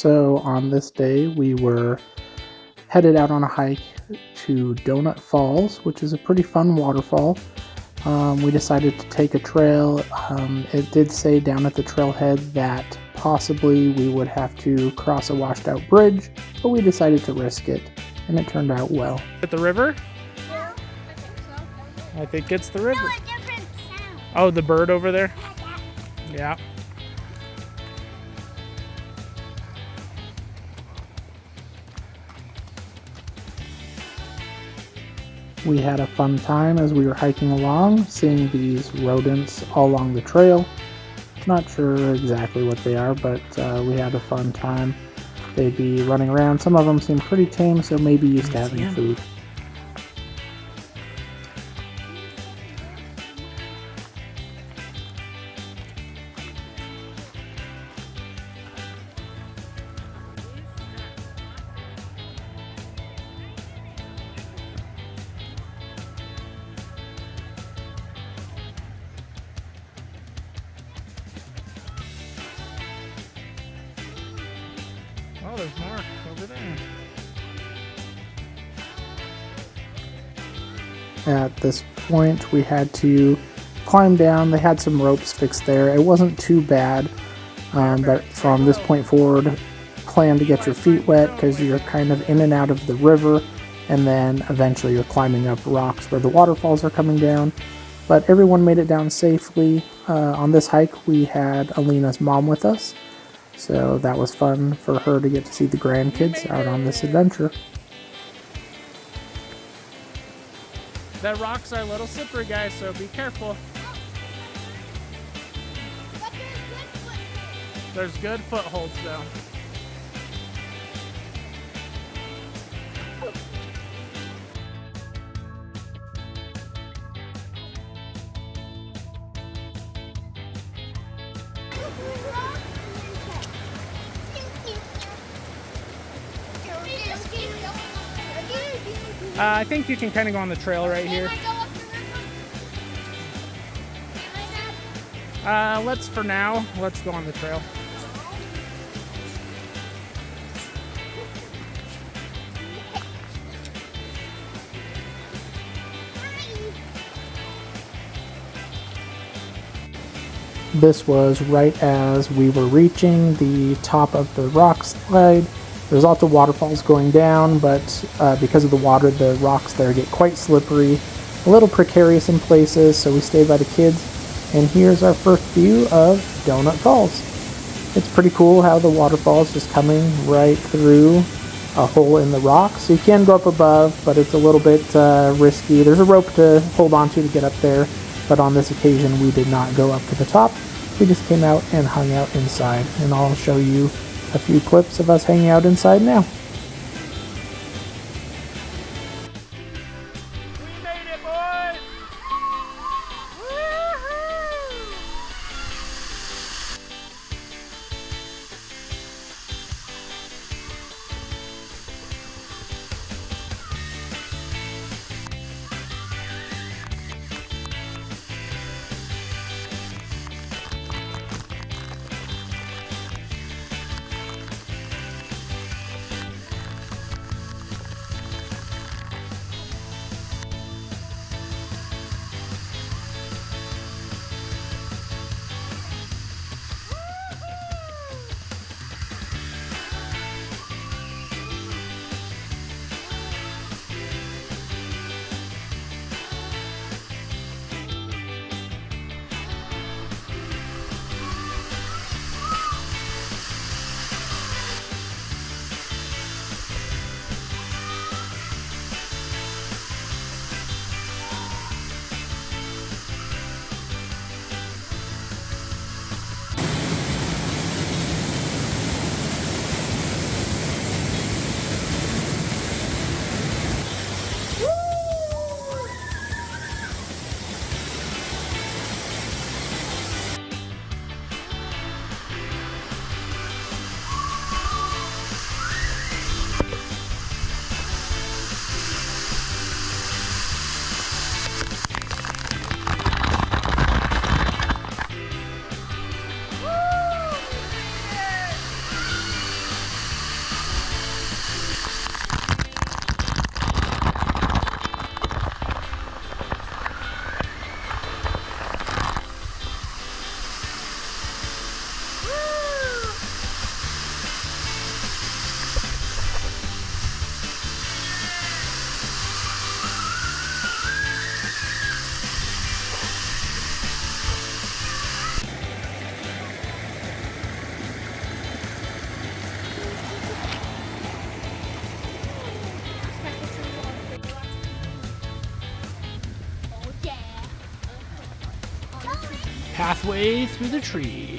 So on this day, we were headed out on a hike to Donut Falls, which is a pretty fun waterfall. We decided to take a trail. It did say down at the trailhead that possibly we would have to cross a washed out bridge, but we decided to risk it, and it turned out well. At the river? Yeah, I think so. I think it's the river. No, a different sound. Oh, the bird over there? Yeah. We had a fun time as we were hiking along, seeing these rodents all along the trail. Not sure exactly what they are, but we had a fun time. They'd be running around. Some of them seem pretty tame, so maybe used to having food. Oh, there's more over there. At this point, we had to climb down. They had some ropes fixed there. It wasn't too bad, but from this point forward, plan to get your feet wet because you're kind of in and out of the river, and then eventually you're climbing up rocks where the waterfalls are coming down. But everyone made it down safely. On this hike, we had Alina's mom with us, so that was fun for her to get to see the grandkids out on this adventure. The rocks are a little slippery, guys, so be careful. But There's good footholds, though. I think you can kind of go on the trail right here. For now, let's go on the trail. This was right as we were reaching the top of the rock slide. There's lots of waterfalls going down, but because of the water, the rocks there get quite slippery, a little precarious in places, so we stayed by the kids. And here's our first view of Donut Falls. It's pretty cool how the waterfall is just coming right through a hole in the rock. So you can go up above, but it's a little bit risky. There's a rope to hold onto to get up there, but on this occasion we did not go up to the top. We just came out and hung out inside, and I'll show you a few clips of us hanging out inside now. We made it, boys! pathway through the trees.